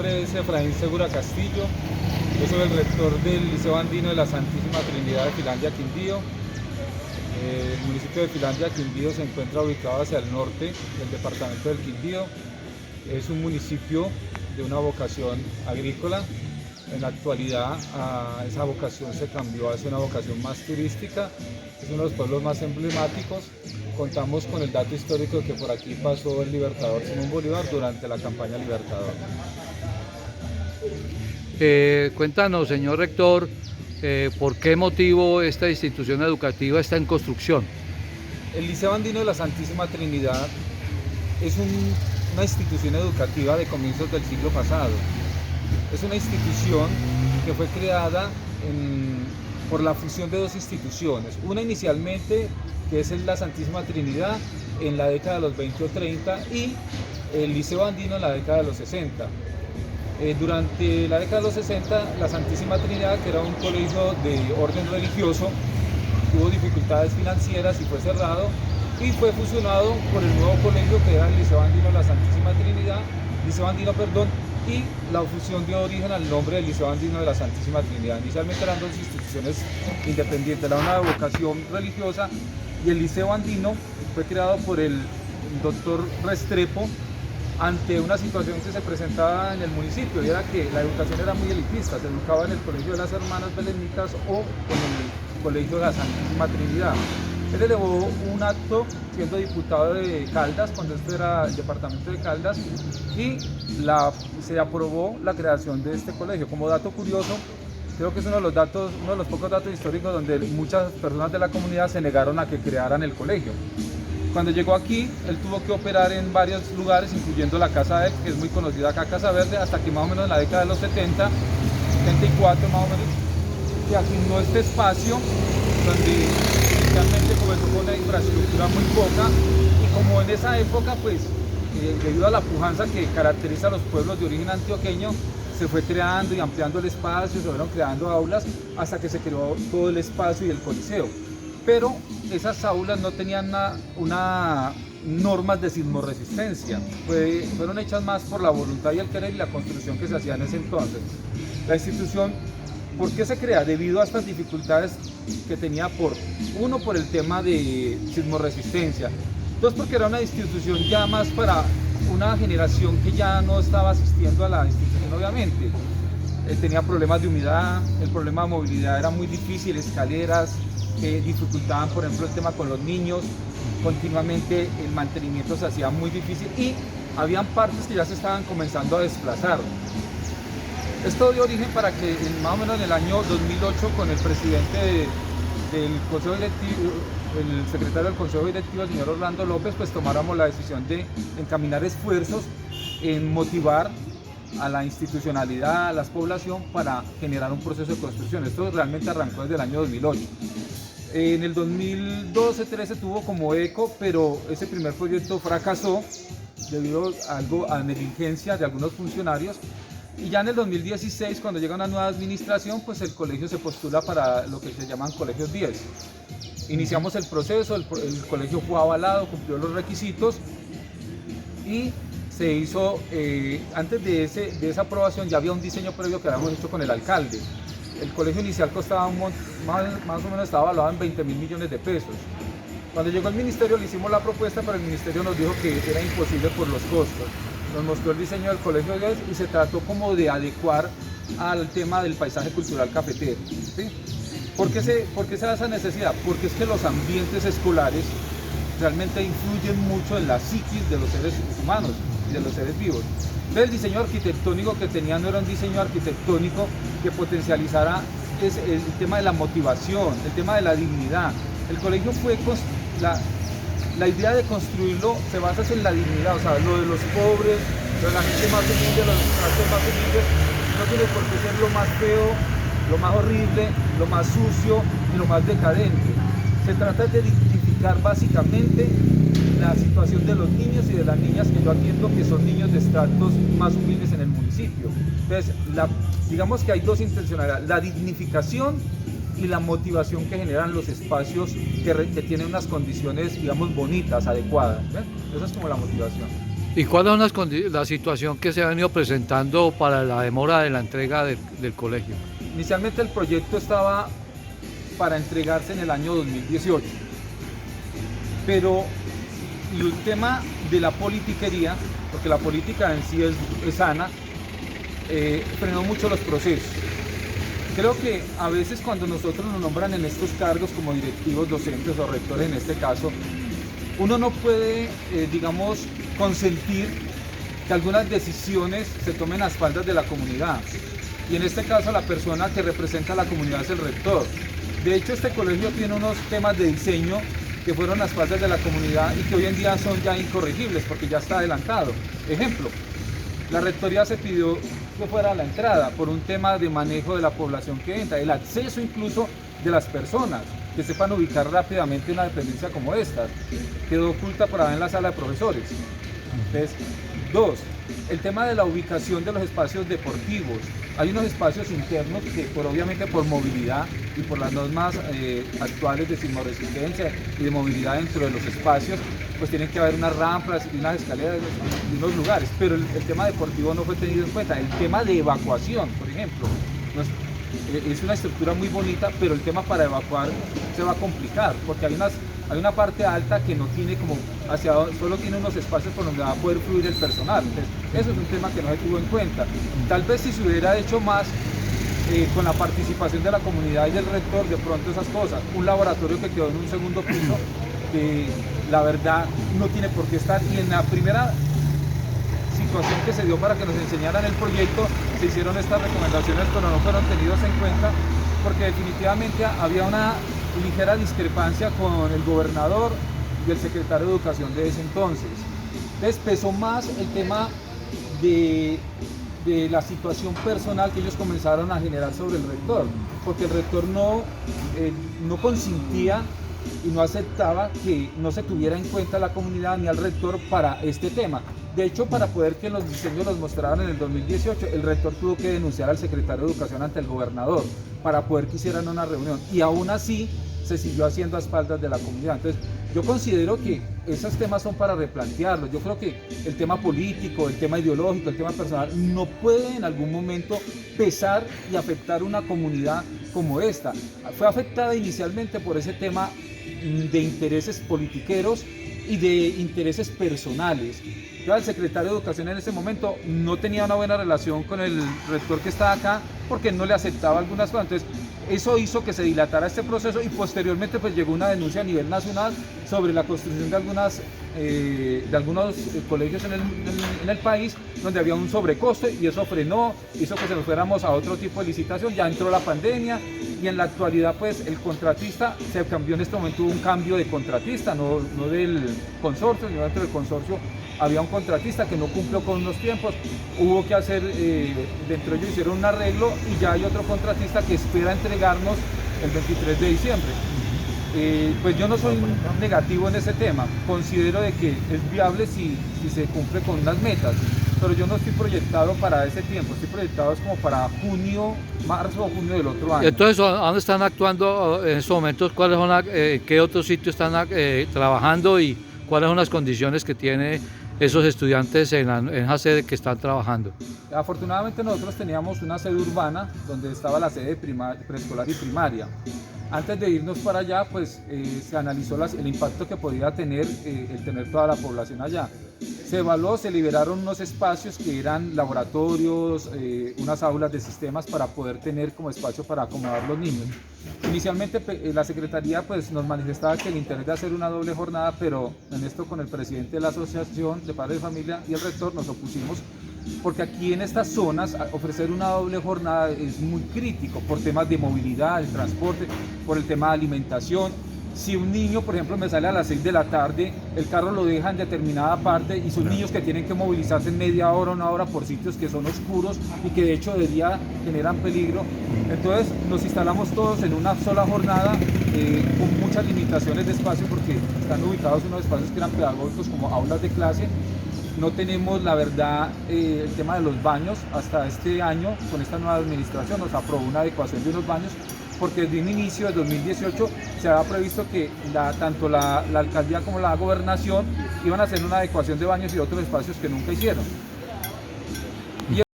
nombre es Efraín Segura Castillo, yo soy el rector del Liceo Andino de la Santísima Trinidad de Finlandia, Quindío. El municipio de Finlandia, Quindío, se encuentra ubicado hacia el norte del departamento del Quindío. Es un municipio de una vocación agrícola. En la actualidad esa vocación se cambió hacia una vocación más turística. Es uno de los pueblos más emblemáticos. Contamos con el dato histórico de que por aquí pasó el libertador Simón Bolívar durante la campaña Libertador. Cuéntanos, señor rector, ¿por qué motivo esta institución educativa está en construcción? El Liceo Andino de la Santísima Trinidad es una institución educativa de comienzos del siglo pasado. Es una institución que fue creada por la fusión de dos instituciones. Una inicialmente, que es la Santísima Trinidad, en la década de los 20 o 30, y el Liceo Andino en la década de los 60. Durante la década de los 60, la Santísima Trinidad, que era un colegio de orden religioso, tuvo dificultades financieras y fue cerrado, y fue fusionado por el nuevo colegio que era el Liceo Andino de la Santísima Trinidad, y la fusión dio origen al nombre del Liceo Andino de la Santísima Trinidad. Inicialmente eran dos instituciones independientes, una de vocación religiosa, y el Liceo Andino fue creado por el doctor Restrepo ante una situación que se presentaba en el municipio, y era que la educación era muy elitista, se educaba en el Colegio de las Hermanas Belenitas o en el Colegio de la Santísima Trinidad. Él elevó un acto siendo diputado de Caldas, cuando esto era el departamento de Caldas, y se aprobó la creación de este colegio. Como dato curioso, creo que es uno de los pocos datos históricos donde muchas personas de la comunidad se negaron a que crearan el colegio. Cuando llegó aquí, él tuvo que operar en varios lugares, incluyendo la Casa de él, que es muy conocida acá, Casa Verde, hasta que más o menos en la década de los 70, 74 más o menos, que asignó este espacio donde inicialmente comenzó con una infraestructura muy poca, y como en esa época, pues, debido a la pujanza que caracteriza a los pueblos de origen antioqueño, se fue creando y ampliando el espacio, se fueron creando aulas, hasta que se creó todo el espacio y el coliseo. Pero esas aulas no tenían una normas de sismorresistencia, fueron hechas más por la voluntad y el querer y la construcción que se hacía en ese entonces. La institución, ¿por qué se crea? Debido a estas dificultades que tenía, uno, por el tema de sismorresistencia, dos, porque era una institución ya más para una generación que ya no estaba asistiendo a la institución, obviamente. Tenía problemas de humedad, el problema de movilidad era muy difícil, escaleras que dificultaban, por ejemplo, el tema con los niños, continuamente el mantenimiento se hacía muy difícil, y habían partes que ya se estaban comenzando a desplazar. Esto dio origen para que más o menos en el año 2008, con el presidente del Consejo Directivo, el secretario del Consejo Directivo, el señor Orlando López, pues tomáramos la decisión de encaminar esfuerzos en motivar a la institucionalidad, a la población, para generar un proceso de construcción. Esto realmente arrancó desde el año 2008. En el 2012-13 tuvo como eco, pero ese primer proyecto fracasó debido a negligencia de algunos funcionarios. Y ya en el 2016, cuando llega una nueva administración, pues el colegio se postula para lo que se llaman colegios 10. Iniciamos el proceso, el colegio fue avalado, cumplió los requisitos, y se hizo, antes de esa aprobación ya había un diseño previo que habíamos hecho con el alcalde. El colegio inicial costaba más o menos, estaba evaluado en 20.000 millones de pesos. Cuando llegó el ministerio le hicimos la propuesta, pero el ministerio nos dijo que era imposible por los costos. Nos mostró el diseño del colegio y se trató como de adecuar al tema del paisaje cultural cafetero, ¿sí? ¿Por qué se da esa necesidad? Porque es que los ambientes escolares realmente influyen mucho en la psiquis de los seres humanos y de los seres vivos. Entonces, el diseño arquitectónico que tenía no era un diseño arquitectónico que potencializara el tema de la motivación, el tema de la dignidad. El colegio la idea de construirlo se basa en la dignidad, o sea, lo de los pobres, lo de la gente más humilde, los estratos más humildes, no tiene por qué ser lo más feo, lo más horrible, lo más sucio y lo más decadente. Se trata de identificar básicamente la situación de los niños y de las niñas que yo atiendo, que son niños de estratos más humildes en el municipio. Entonces, digamos que hay dos intencionalidades: la dignificación y la motivación que generan los espacios que tienen unas condiciones, digamos, bonitas, adecuadas. ¿Ven? Esa es como la motivación. ¿Y cuál es la situación que se ha venido presentando para la demora de la entrega del colegio? Inicialmente el proyecto estaba para entregarse en el año 2018, pero el tema de la politiquería, porque la política en sí es sana, frenó mucho los procesos. Creo que a veces cuando nosotros nos nombran en estos cargos como directivos, docentes o rectores en este caso, uno no puede, digamos, consentir que algunas decisiones se tomen a espaldas de la comunidad. Y en este caso la persona que representa a la comunidad es el rector. De hecho, este colegio tiene unos temas de diseño que fueron a espaldas de la comunidad y que hoy en día son ya incorregibles porque ya está adelantado. Ejemplo, la rectoría se pidió que fuera a la entrada por un tema de manejo de la población que entra, el acceso incluso de las personas, que sepan ubicar rápidamente una dependencia como esta. Quedó oculta por ahí en la sala de profesores. Entonces, dos, el tema de la ubicación de los espacios deportivos. Hay unos espacios internos que obviamente por movilidad y por las normas actuales de sismoresistencia y de movilidad dentro de los espacios, pues tienen que haber unas rampas y unas escaleras y unos lugares, pero el tema deportivo no fue tenido en cuenta. El tema de evacuación, por ejemplo, es una estructura muy bonita, pero el tema para evacuar se va a complicar, porque hay una parte alta que no tiene como solo tiene unos espacios por donde va a poder fluir el personal. Entonces, eso es un tema que no se tuvo en cuenta. Tal vez si se hubiera hecho más con la participación de la comunidad y del rector, de pronto esas cosas. Un laboratorio que quedó en un segundo piso, que la verdad no tiene por qué estar. Y en la primera situación que se dio para que nos enseñaran el proyecto, se hicieron estas recomendaciones, pero no fueron tenidos en cuenta, porque definitivamente había una ligera discrepancia con el gobernador y el secretario de Educación de ese entonces. Entonces pesó más el tema de la situación personal que ellos comenzaron a generar sobre el rector, porque el rector no consintía y no aceptaba que no se tuviera en cuenta la comunidad ni al rector para este tema. De hecho, para poder que los diseños los mostraran en el 2018, el rector tuvo que denunciar al secretario de Educación ante el gobernador para poder que hicieran una reunión, y aún así se siguió haciendo a espaldas de la comunidad. Entonces, yo considero que esos temas son para replantearlos. Yo creo que el tema político, el tema ideológico, el tema personal no puede en algún momento pesar y afectar una comunidad como esta. Fue afectada inicialmente por ese tema de intereses politiqueros y de intereses personales. Yo, el secretario de Educación en ese momento no tenía una buena relación con el rector que estaba acá porque no le aceptaba algunas cosas. Entonces, eso hizo que se dilatara este proceso y posteriormente pues llegó una denuncia a nivel nacional sobre la construcción de algunos colegios en el país donde había un sobrecoste, y eso frenó, hizo que se nos fuéramos a otro tipo de licitación. Ya entró la pandemia y en la actualidad pues el contratista se cambió. En este momento hubo un cambio de contratista, no del consorcio, sino dentro del consorcio había un contratista que no cumplió con unos tiempos, hubo que hacer, dentro de ellos hicieron un arreglo y ya hay otro contratista que espera entregarnos el 23 de diciembre. Pues yo no soy negativo en ese tema, considero de que es viable si se cumple con unas metas, pero yo no estoy proyectado para ese tiempo, estoy proyectado como para marzo o junio del otro año. Entonces, ¿dónde están actuando en estos momentos? ¿Cuáles son qué otros sitios están trabajando y cuáles son las condiciones que tiene esos estudiantes en esa sede que están trabajando? Afortunadamente nosotros teníamos una sede urbana donde estaba la sede preescolar y primaria. Antes de irnos para allá, pues se analizó el impacto que podía tener el tener toda la población allá. Se evaluó, se liberaron unos espacios que eran laboratorios, unas aulas de sistemas para poder tener como espacio para acomodar los niños. Inicialmente la Secretaría pues nos manifestaba que el interés de hacer una doble jornada, pero en esto con el presidente de la Asociación de Padres de Familia y el rector nos opusimos, porque aquí en estas zonas ofrecer una doble jornada es muy crítico por temas de movilidad, de transporte, por el tema de alimentación. Si un niño, por ejemplo, me sale a las 6 de la tarde, el carro lo deja en determinada parte y son niños que tienen que movilizarse en media hora, una hora por sitios que son oscuros y que de hecho generan peligro. Entonces nos instalamos todos en una sola jornada con muchas limitaciones de espacio, porque están ubicados unos espacios que eran pedagógicos como aulas de clase. No tenemos, la verdad, el tema de los baños. Hasta este año, con esta nueva administración, nos aprobó una adecuación de unos baños, porque desde un inicio de 2018 se había previsto que tanto la alcaldía como la gobernación iban a hacer una adecuación de baños y otros espacios que nunca hicieron.